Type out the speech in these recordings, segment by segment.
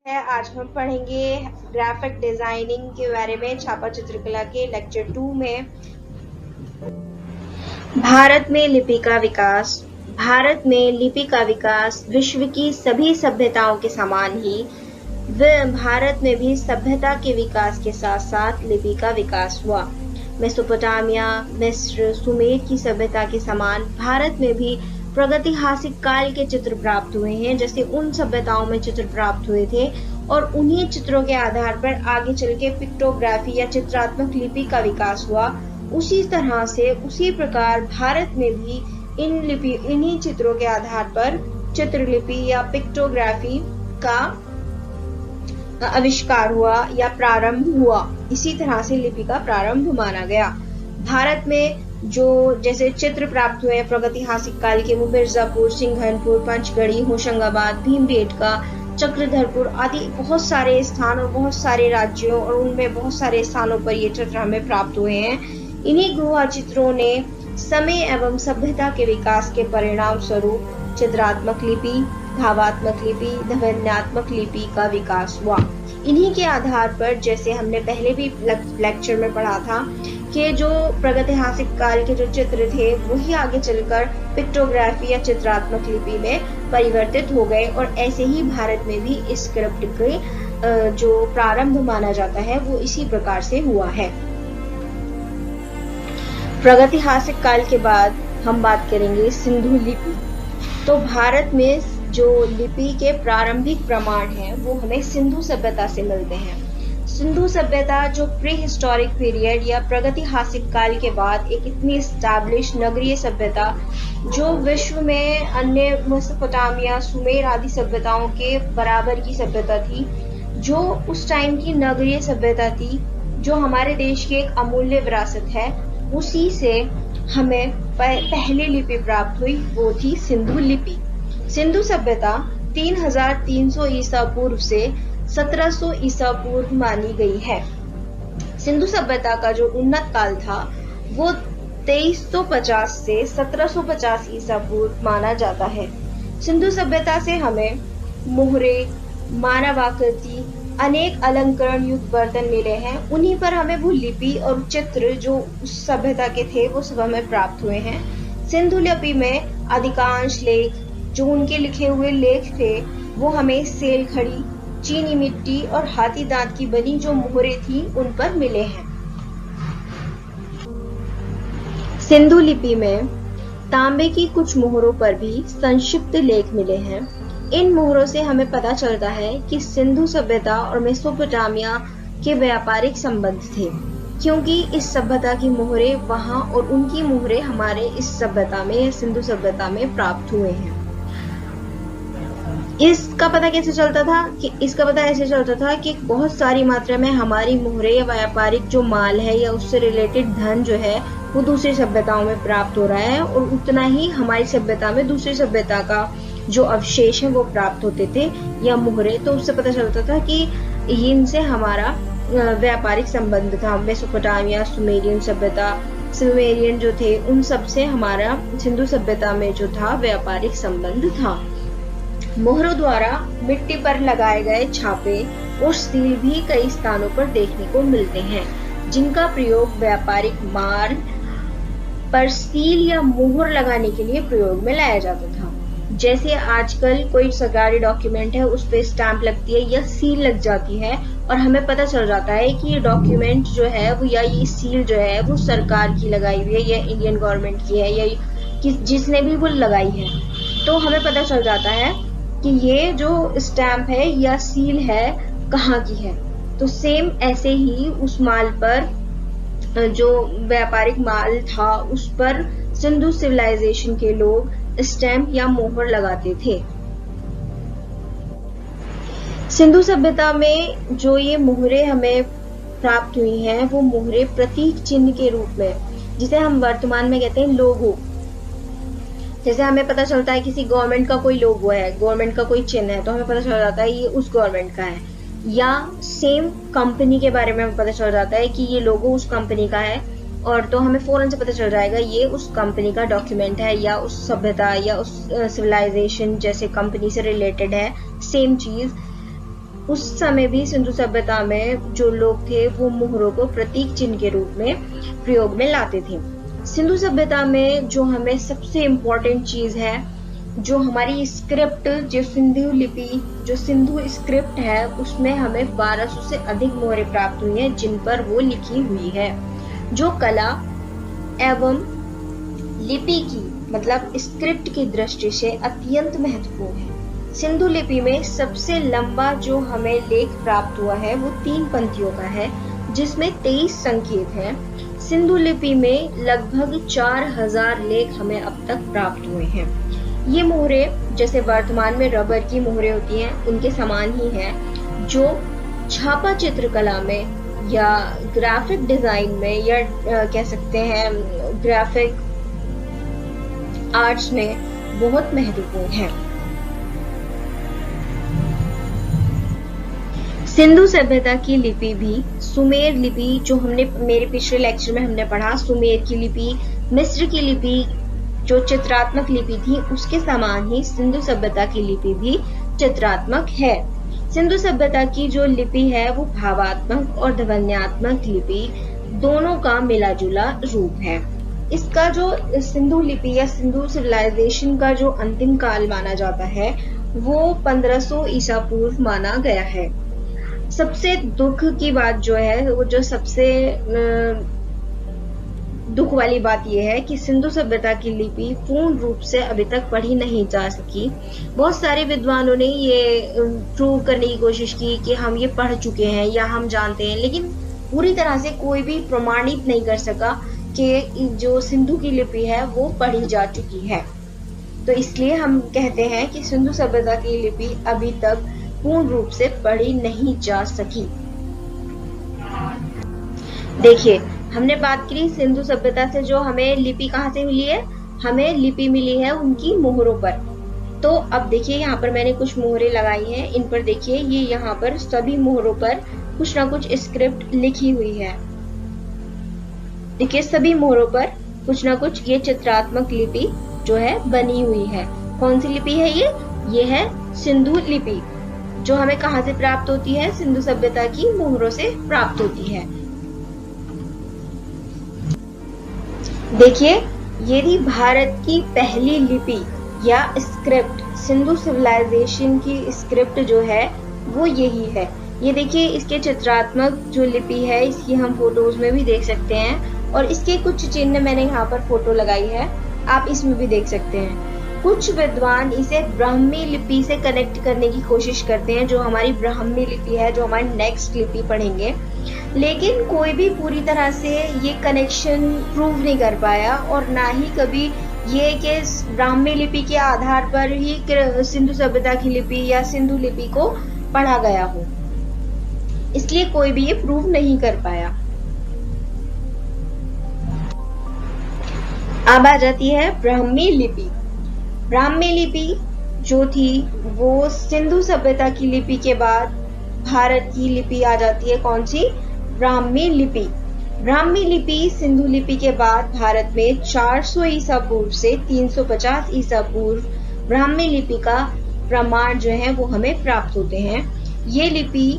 आज हम पढ़ेंगे ग्राफिक डिजाइनिंग के बारे में छापा चित्रकला के लेक्चर 2 में। भारत में लिपि का विकास। भारत में लिपि का विकास विश्व की सभी सभ्यताओं के समान ही भारत में भी सभ्यता के विकास के साथ साथ लिपि का विकास हुआ। मेसोपोटामिया, मिस्र, सुमेर की सभ्यता के समान भारत में भी प्रागैतिहासिक काल के चित्र प्राप्त हुए हैं, जैसे उन सभ्यताओं में चित्र प्राप्त हुए थे, और उन्हीं चित्रों के आधार पर आगे चल के पिक्टोग्राफी या चित्रात्मक लिपि का विकास हुआ। उसी तरह से उसी प्रकार भारत में भी इन्हीं चित्रों के आधार पर चित्रलिपि या पिक्टोग्राफी का आविष्कार हुआ या प्रारंभ हुआ। इसी तरह से लिपि का प्रारंभ माना गया। भारत में जो जैसे चित्र प्राप्त हुए प्रागैतिहासिक काल के, वो मिर्जापुर, सिंघनपुर, पंचगढ़ी, होशंगाबाद, भीमबेटका, चक्रधरपुर आदि बहुत सारे स्थान और बहुत सारे राज्यों और उनमें बहुत सारे स्थानों पर ये चित्र हमें प्राप्त हुए हैं। इन्हीं गुहा चित्रों ने समय एवं सभ्यता के विकास के परिणाम स्वरूप चित्रात्मक लिपि, भावात्मक लिपि, ध्वन्यात्मक लिपि का विकास हुआ। इन्हीं के आधार पर, जैसे हमने पहले भी लेक्चर में पढ़ा था, कि जो प्रागैतिहासिक काल के जो चित्र थे वही आगे चलकर पिक्टोग्राफी या चित्रात्मक लिपि में परिवर्तित हो गए, और ऐसे ही भारत में भी इस स्क्रिप्ट के जो प्रारंभ माना जाता है वो इसी प्रकार से हुआ है। प्रागैतिहासिक काल के बाद हम बात करेंगे सिंधु लिपि। तो भारत में जो लिपि के प्रारंभिक प्रमाण हैं वो हमें सिंधु सभ्यता से मिलते हैं। सिंधु सभ्यता जो प्री हिस्टोरिक पीरियड या प्रागैतिहासिक काल के बाद एक इतनी एस्टैब्लिश नगरीय सभ्यता, जो विश्व में अन्य मेसोपोटामिया, सुमेर आदि सभ्यताओं के बराबर की सभ्यता थी, जो उस टाइम की नगरीय सभ्यता थी, जो हमारे देश की एक अमूल्य विरासत है, उसी से हमें पहली लिपि प्राप्त हुई, वो थी सिंधु लिपि। सिंधु सभ्यता 3300 ईसा पूर्व से 1700 ईसा पूर्व मानी गई है। सिंधु सभ्यता का जो उन्नत काल था वो 2350 से 1750 ईसा पूर्व माना जाता है। सिंधु सभ्यता से हमें मोहरे, मानवाकृति, अनेक अलंकरण युक्त बर्तन मिले हैं। उन्हीं पर हमें वो लिपि और चित्र जो उस सभ्यता के थे वो सब हमें प्राप्त हुए हैं। सिंधु लिपि में अधिकांश लेख, जो उनके लिखे हुए लेख थे, वो हमें सेल खड़ी, चीनी मिट्टी और हाथी दांत की बनी जो मोहरे थी उन पर मिले हैं। सिंधु लिपि में तांबे की कुछ मोहरों पर भी संक्षिप्त लेख मिले हैं। इन मोहरों से हमें पता चलता है कि सिंधु सभ्यता और मेसोपोटामिया के व्यापारिक संबंध थे, क्योंकि इस सभ्यता की मोहरे वहां और उनकी मोहरे हमारे इस सभ्यता में, सिंधु सभ्यता में प्राप्त हुए हैं। इसका पता कैसे चलता था इसका पता ऐसे चलता था कि बहुत सारी मात्रा में हमारी मोहरे या व्यापारिक जो माल है या उससे रिलेटेड धन जो है वो दूसरी सभ्यताओं में प्राप्त हो रहा है, और उतना ही हमारी सभ्यता में दूसरी सभ्यता का जो अवशेष है वो प्राप्त होते थे या मोहरे। तो उससे पता चलता था कि इनसे हमारा व्यापारिक संबंध था। मेसोपोटामिया, सुमेरियन सभ्यता, सुमेरियन जो थे उन सब से हमारा सिंधु सभ्यता में जो था व्यापारिक संबंध था। मोहरों द्वारा मिट्टी पर लगाए गए छापे और सील भी कई स्थानों पर देखने को मिलते हैं, जिनका प्रयोग व्यापारिक मार्ग पर सील या मोहर लगाने के लिए प्रयोग में लाया जाता था। जैसे आजकल कोई सरकारी डॉक्यूमेंट है उस पे स्टैंप लगती है या सील लग जाती है, और हमें पता चल जाता है कि ये डॉक्यूमेंट जो है वो, या ये सील जो है वो सरकार की लगाई हुई है या इंडियन गवर्नमेंट की है या जिसने भी वो लगाई है, तो हमें पता चल जाता है कि ये जो स्टैंप है या सील है कहाँ की है। तो सेम ऐसे ही उस माल पर, जो व्यापारिक माल था उस पर सिंधु सिविलाइजेशन के लोग स्टैंप या मोहर लगाते थे। सिंधु सभ्यता में जो ये मोहरे हमें प्राप्त हुई हैं वो मोहरे प्रतीक चिन्ह के रूप में, जिसे हम वर्तमान में कहते हैं लोगो। जैसे हमें पता चलता है किसी गवर्नमेंट का कोई लोगो है, गवर्नमेंट का कोई चिन्ह है, तो हमें पता चल जाता है ये उस गवर्नमेंट का है। या सेम कंपनी के बारे में हमें पता चल जाता है कि ये लोगो उस कंपनी का है, और तो हमें फौरन से पता चल जाएगा ये उस कंपनी का डॉक्यूमेंट है या उस सभ्यता या उस सिविलाइजेशन जैसे कंपनी से रिलेटेड है। सेम चीज उस समय भी सिंधु सभ्यता में जो लोग थे वो मोहरों को प्रतीक चिन्ह के रूप में प्रयोग में लाते थे। सिंधु सभ्यता में जो हमें सबसे इम्पोर्टेंट चीज है, जो हमारी स्क्रिप्ट, जो सिंधु लिपि, जो सिंधु स्क्रिप्ट है, उसमें हमें 1200 से अधिक मोहरें प्राप्त हुई हैं जिन पर वो लिखी हुई है, जो कला एवं लिपि की मतलब स्क्रिप्ट की दृष्टि से अत्यंत महत्वपूर्ण है। सिंधु लिपि में सबसे लंबा जो हमें लेख प्राप्त हुआ है वो 3 पंक्तियों का है, जिसमें 23 संकेत हैं। सिंधु लिपि में लगभग 4000 लेख हमें अब तक प्राप्त हुए हैं। ये मोहरें जैसे वर्तमान में रबर की मोहरें होती हैं, उनके समान ही हैं, जो छापा चित्रकला में या ग्राफिक डिजाइन में या कह सकते हैं ग्राफिक आर्ट्स में बहुत महत्वपूर्ण है। सिंधु सभ्यता की लिपि भी सुमेर लिपि, जो हमने मेरे पिछले लेक्चर में हमने पढ़ा, सुमेर की लिपि, मिस्र की लिपि जो चित्रात्मक लिपि थी, उसके समान ही सिंधु सभ्यता की लिपि भी चित्रात्मक है। सिंधु सभ्यता की जो लिपि है वो भावात्मक और ध्वन्यात्मक लिपि दोनों का मिला जुला रूप है। इसका जो सिंधु लिपि या सिंधु सिविलाइजेशन का जो अंतिम काल माना जाता है वो 1500 ईसा पूर्व माना गया है। सबसे दुख की बात जो है, वो जो सबसे दुख वाली बात यह है कि सिंधु सभ्यता की लिपि पूर्ण रूप से अभी तक पढ़ी नहीं जा सकी। बहुत सारे विद्वानों ने ये प्रूव करने की कोशिश की कि हम ये पढ़ चुके हैं या हम जानते हैं, लेकिन पूरी तरह से कोई भी प्रमाणित नहीं कर सका कि जो सिंधु की लिपि है वो पढ़ी जा चुकी है। तो इसलिए हम कहते हैं कि सिंधु सभ्यता की लिपि अभी तक पूर्ण रूप से पढ़ी नहीं जा सकी। देखिए, हमने बात की सिंधु सभ्यता से जो हमें लिपि कहाँ से मिली है, हमें लिपि मिली है उनकी मोहरों पर। तो अब देखिए यहाँ पर मैंने कुछ मोहरें लगाई हैं, इन पर देखिए ये यहाँ पर सभी मोहरों पर कुछ ना कुछ स्क्रिप्ट लिखी हुई है। देखिए सभी मोहरों पर कुछ ना कुछ ये चित्रात्मक लिपि जो है बनी हुई है। कौन सी लिपि है ये है सिंधु लिपि, जो हमें कहाँ से प्राप्त होती है, सिंधु सभ्यता की मोहरों से प्राप्त होती है। देखिए ये थी भारत की पहली लिपि या स्क्रिप्ट। सिंधु सिविलाइजेशन की स्क्रिप्ट जो है वो यही है। ये देखिए इसके चित्रात्मक जो लिपि है इसकी हम फोटोज में भी देख सकते हैं, और इसके कुछ चिन्ह मैंने यहाँ पर फोटो लगाई है, आप इसमें भी देख सकते हैं। कुछ विद्वान इसे ब्राह्मी लिपि से कनेक्ट करने की कोशिश करते हैं, जो हमारी ब्राह्मी लिपि है, जो हमारी नेक्स्ट लिपि पढ़ेंगे, लेकिन कोई भी पूरी तरह से ये कनेक्शन प्रूव नहीं कर पाया, और ना ही कभी ये कि ब्राह्मी लिपि के आधार पर ही सिंधु सभ्यता की लिपि या सिंधु लिपि को पढ़ा गया हो, इसलिए कोई भी ये प्रूव नहीं कर पाया। अब आ जाती है ब्राह्मी लिपि। ब्राह्मी लिपि जो थी वो सिंधु सभ्यता की लिपि के बाद भारत की लिपि आ जाती है। कौन सी? ब्राह्मी लिपि। ब्राह्मी लिपि सिंधु लिपि के बाद भारत में 400 ईसा पूर्व से 350 ईसा पूर्व ब्राह्मी लिपि का प्रमाण जो है वो हमें प्राप्त होते हैं। ये लिपि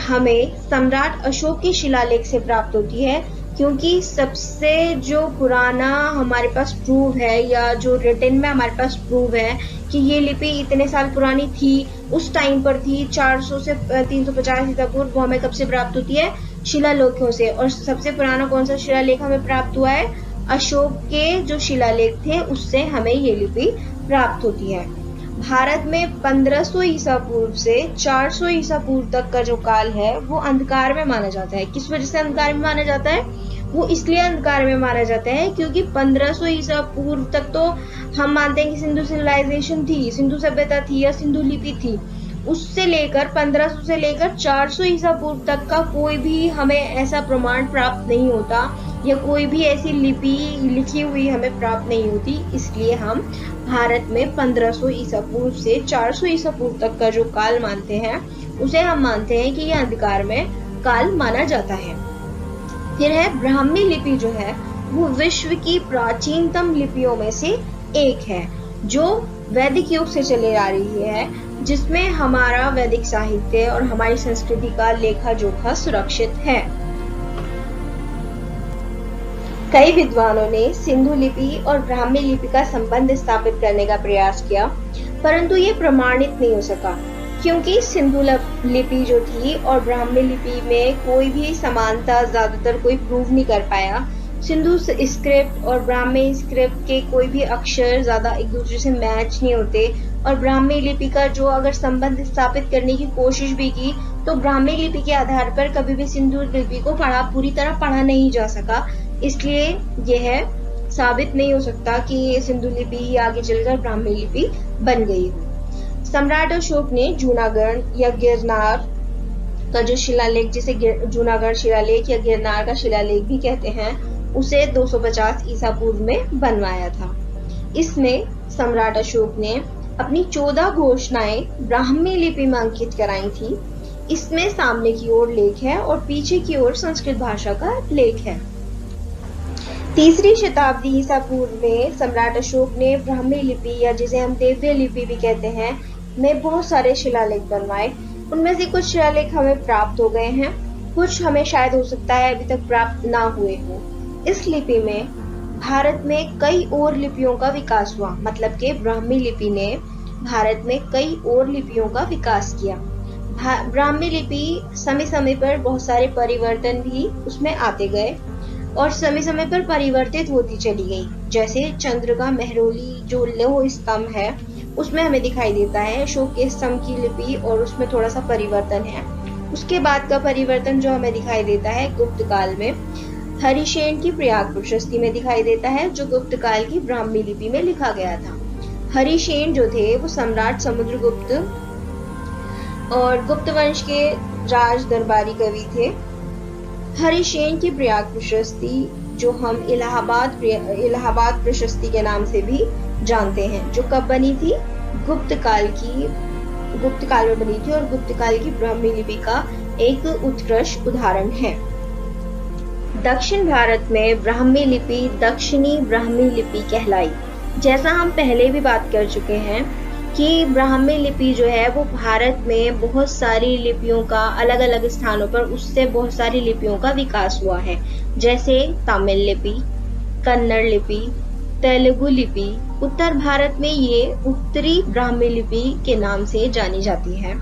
हमें सम्राट अशोक के शिलालेख से प्राप्त होती है, क्योंकि सबसे जो पुराना हमारे पास प्रूव है या जो रिटन में हमारे पास प्रूव है कि ये लिपि इतने साल पुरानी थी, उस टाइम पर थी 400 से 350 ईसा पूर्व, वो हमें कब से प्राप्त होती है? शिलालेखों से। और सबसे पुराना कौन सा शिलालेख हमें प्राप्त हुआ है? अशोक के जो शिलालेख थे उससे हमें ये लिपि प्राप्त होती है। भारत में 1500 ईसा पूर्व से 400 ईसा पूर्व तक का जो काल है वो अंधकार में माना जाता है। किस वजह से अंधकार में माना जाता है? वो इसलिए अंधकार में माना जाता है क्योंकि 1500 ईसा पूर्व तक तो हम मानते हैं कि सिंधु सिविलाइजेशन थी, सिंधु सभ्यता थी या सिंधु लिपि थी। उससे लेकर 1500 से लेकर 400 ईसा पूर्व तक का कोई भी हमें ऐसा प्रमाण प्राप्त नहीं होता या कोई भी ऐसी लिपि लिखी हुई हमें प्राप्त नहीं होती। इसलिए हम भारत में 1500 ईसा पूर्व से 400 ईसा पूर्व तक का जो काल मानते हैं उसे हम मानते हैं कि यह अंधकार में काल माना जाता है। फिर है ब्राह्मी लिपि जो है वो विश्व की प्राचीनतम लिपियों में से एक है, जो वैदिक युग से चली आ रही है। जिसमें हमारा वैदिक साहित्य और हमारी संस्कृति का लेखा जोखा सुरक्षित है। कई विद्वानों ने सिंधु लिपि और ब्राह्मी लिपि का संबंध स्थापित करने का प्रयास किया, परंतु ये प्रमाणित नहीं हो सका, क्योंकि सिंधु लिपि जो थी और ब्राह्मी लिपि में कोई भी समानता ज्यादातर कोई प्रूव नहीं कर पाया। सिंधु स्क्रिप्ट और ब्राह्मी स्क्रिप्ट के कोई भी अक्षर ज्यादा एक दूसरे से मैच नहीं होते, और ब्राह्मी लिपि का जो अगर संबंध स्थापित करने की कोशिश भी की तो ब्राह्मी लिपि के आधार पर कभी भी सिंधु लिपि को पूरी तरह पढ़ा नहीं जा सका। इसलिए यह साबित नहीं हो सकता कि सिंधु लिपि ही आगे चलकर ब्राह्मी लिपि बन गई हो। सम्राट अशोक ने जूनागढ़ या गिरनार का जो शिलालेख, जिसे जूनागढ़ शिलालेख या गिरनार का शिलालेख भी कहते हैं, उसे 250 ईसा पूर्व में बनवाया था। इसमें सम्राट अशोक ने अपनी 14 घोषणाएं ब्राह्मी लिपि में अंकित कराई थी। इसमें सामने की ओर लेख है और पीछे की ओर संस्कृत भाषा का लेख है। 3री शताब्दी ईसा पूर्व में सम्राट अशोक ने ब्राह्मी लिपि या जिसे हम देव्य लिपि भी कहते हैं में बहुत सारे शिलालेख बनवाए। उनमें से कुछ शिलालेख हमें प्राप्त हो गए हैं, कुछ हमें शायद हो सकता है अभी तक प्राप्त ना हुए हो। इस लिपि में भारत में कई और लिपियों का विकास हुआ, मतलब कि ब्राह्मी लिपि ने भारत में कई और लिपियों का विकास किया। ब्राह्मी लिपि समय समय पर बहुत सारे परिवर्तन भी उसमें आते गए और समय समय पर परिवर्तित होती चली गई। जैसे चंद्रका मेहरौली जो लौह स्तंभ है उसमें हमें दिखाई देता है अशोक के स्तंभ की लिपि, और उसमें थोड़ा सा परिवर्तन है। उसके बाद का परिवर्तन जो हमें दिखाई देता है गुप्त काल में हरिशेन की प्रयाग प्रशस्ति में दिखाई देता है, जो गुप्त काल की ब्राह्मी लिपि में लिखा गया था। हरिशेन जो थे वो सम्राट समुद्रगुप्त और गुप्त वंश के राज दरबारी कवि थे। हरिशेन की प्रयाग प्रशस्ति जो हम इलाहाबाद प्रशस्ति के नाम से भी जानते हैं, जो कब बनी थी, गुप्त काल में बनी थी और गुप्त काल की ब्राह्मी लिपि का एक उत्कृष्ट उदाहरण है। दक्षिण भारत में ब्राह्मी लिपि दक्षिणी ब्राह्मी लिपि कहलाई। जैसा हम पहले भी बात कर चुके हैं कि ब्राह्मी लिपि जो है वो भारत में बहुत सारी लिपियों का अलग अलग स्थानों पर उससे बहुत सारी लिपियों का विकास हुआ है। जैसे तमिल लिपि, कन्नड़ लिपि, तेलुगु लिपि। उत्तर भारत में ये उत्तरी ब्राह्मी लिपि के नाम से जानी जाती है।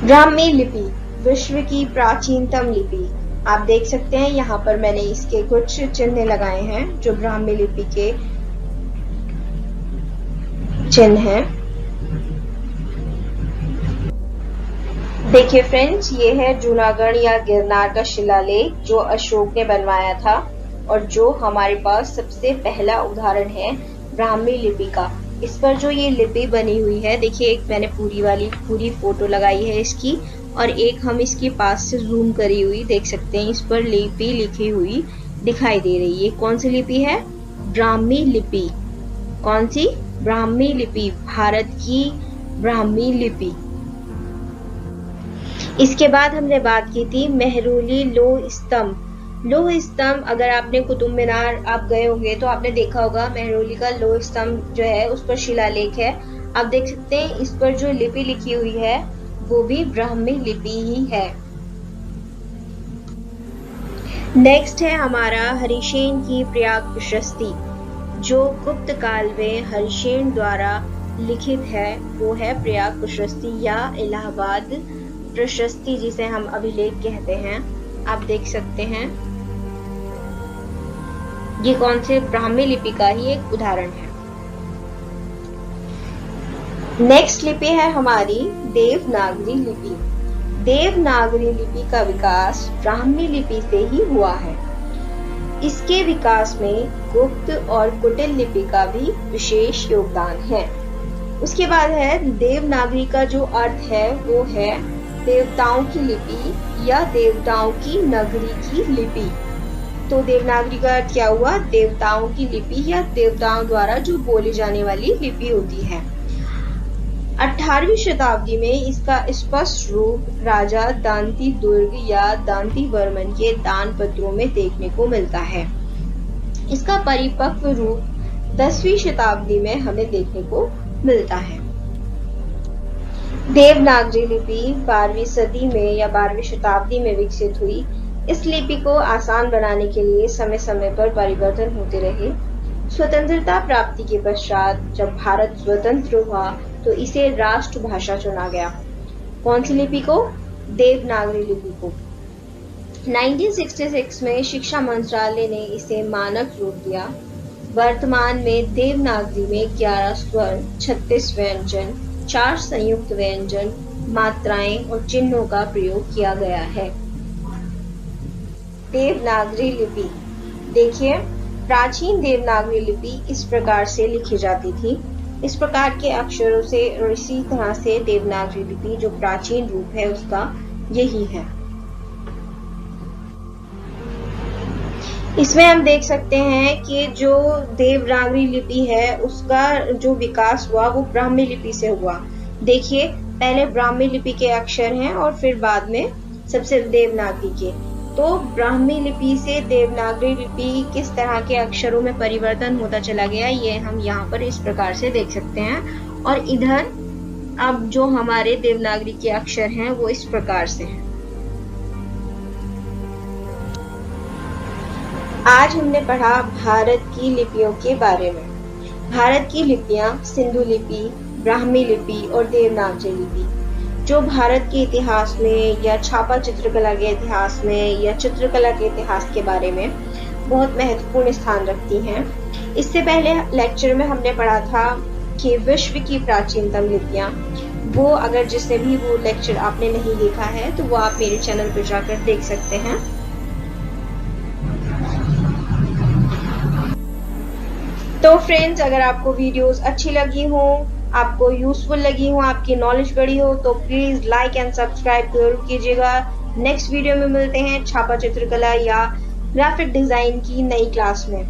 ब्राह्मी लिपि विश्व की प्राचीनतम लिपि। आप देख सकते हैं यहाँ पर मैंने इसके कुछ चिन्ह लगाए हैं जो ब्राह्मी लिपि के चिन्ह हैं। देखिए फ्रेंड्स, ये है जूनागढ़ या गिरनार का शिलालेख जो अशोक ने बनवाया था और जो हमारे पास सबसे पहला उदाहरण है ब्राह्मी लिपि का। इस पर जो ये लिपि बनी हुई है, देखिए एक मैंने पूरी फोटो लगाई है इसकी, और एक हम इसके पास से जूम करी हुई देख सकते हैं। इस पर लिपि लिखी हुई दिखाई दे रही है। कौन सी लिपि है? ब्राह्मी लिपि। कौन सी? ब्राह्मी लिपि, भारत की ब्राह्मी लिपि। इसके बाद हमने बात की थी मेहरौली लौह स्तंभ। लौह स्तंभ, अगर आपने कुतुब मीनार आप गए होंगे तो आपने देखा होगा मेहरौली का लौह स्तंभ जो है उस पर शिलालेख है। आप देख सकते हैं इस पर जो लिपि लिखी हुई है वो भी ब्राह्मी लिपि ही है। नेक्स्ट है हमारा हरिशेन की प्रयाग प्रशस्ति, जो गुप्त काल में हरिशेन द्वारा लिखित है। वो है प्रयाग प्रशस्ति या इलाहाबाद प्रशस्ति, जिसे हम अभिलेख कहते हैं। आप देख सकते हैं ये कौन से ब्राह्मी लिपि का ही एक उदाहरण है। नेक्स्ट लिपि है हमारी देवनागरी लिपि। देवनागरी लिपि का विकास ब्राह्मी लिपि से ही हुआ है। इसके विकास में गुप्त और कुटिल लिपि का भी विशेष योगदान है। उसके बाद है देवनागरी का जो अर्थ है वो है देवताओं की लिपि या देवताओं की नगरी की लिपि। तो देवनागरी का अर्थ क्या हुआ? देवताओं की लिपि या देवताओं द्वारा जो बोली जाने वाली लिपि होती है। 18वीं शताब्दी में इसका स्पष्ट रूप राजा दांती दुर्ग या दांती वर्मन के दान पत्रों में देखने को मिलता है। इसका परिपक्व रूप 10वीं शताब्दी में हमें देखने को मिलता है। देवनागरी लिपि 12वीं सदी में या 12वीं शताब्दी में विकसित हुई। इस लिपि को आसान बनाने के लिए समय समय पर परिवर्तन होते रहे। स्वतंत्रता प्राप्ति के पश्चात जब भारत स्वतंत्र हुआ तो इसे राष्ट्रभाषा चुना गया। कौन सी लिपि को? देवनागरी लिपि को। 1966 में शिक्षा मंत्रालय ने इसे मानक रूप दिया। वर्तमान में देवनागरी में 11 स्वर, 36 व्यंजन, 4 संयुक्त व्यंजन, मात्राएं और चिन्हों का प्रयोग किया गया है। देवनागरी लिपि देखिए, प्राचीन देवनागरी लिपि इस प्रकार से लिखी जाती थी। इस प्रकार के अक्षरों से और इसी तरह से देवनागरी लिपि जो प्राचीन रूप है उसका यही है। इसमें हम देख सकते हैं कि जो देवनागरी लिपि है उसका जो विकास हुआ वो ब्राह्मी लिपि से हुआ। देखिए, पहले ब्राह्मी लिपि के अक्षर हैं और फिर बाद में सबसे देवनागरी के। तो ब्राह्मी लिपि से देवनागरी लिपि किस तरह के अक्षरों में परिवर्तन होता चला गया ये हम यहाँ पर इस प्रकार से देख सकते हैं। और इधर अब जो हमारे देवनागरी के अक्षर हैं वो इस प्रकार से हैं। आज हमने पढ़ा भारत की लिपियों के बारे में। भारत की लिपियां सिंधु लिपि, ब्राह्मी लिपि और देवनागरी लिपि जो भारत के इतिहास में या छापा चित्रकला के इतिहास में या चित्रकला के इतिहास के बारे में बहुत महत्वपूर्ण स्थान रखती हैं। इससे पहले लेक्चर में हमने पढ़ा था कि विश्व की प्राचीनतम लिपियां, वो अगर जिसने भी वो लेक्चर आपने नहीं देखा है तो वो आप मेरे चैनल पर जाकर देख सकते हैं। तो फ्रेंड्स, अगर आपको वीडियोस अच्छी लगी हो, आपको यूजफुल लगी हो, आपकी नॉलेज बढ़ी हो तो प्लीज लाइक एंड सब्सक्राइब जरूर कीजिएगा। नेक्स्ट वीडियो में मिलते हैं छापा चित्रकला या ग्राफिक डिजाइन की नई क्लास में।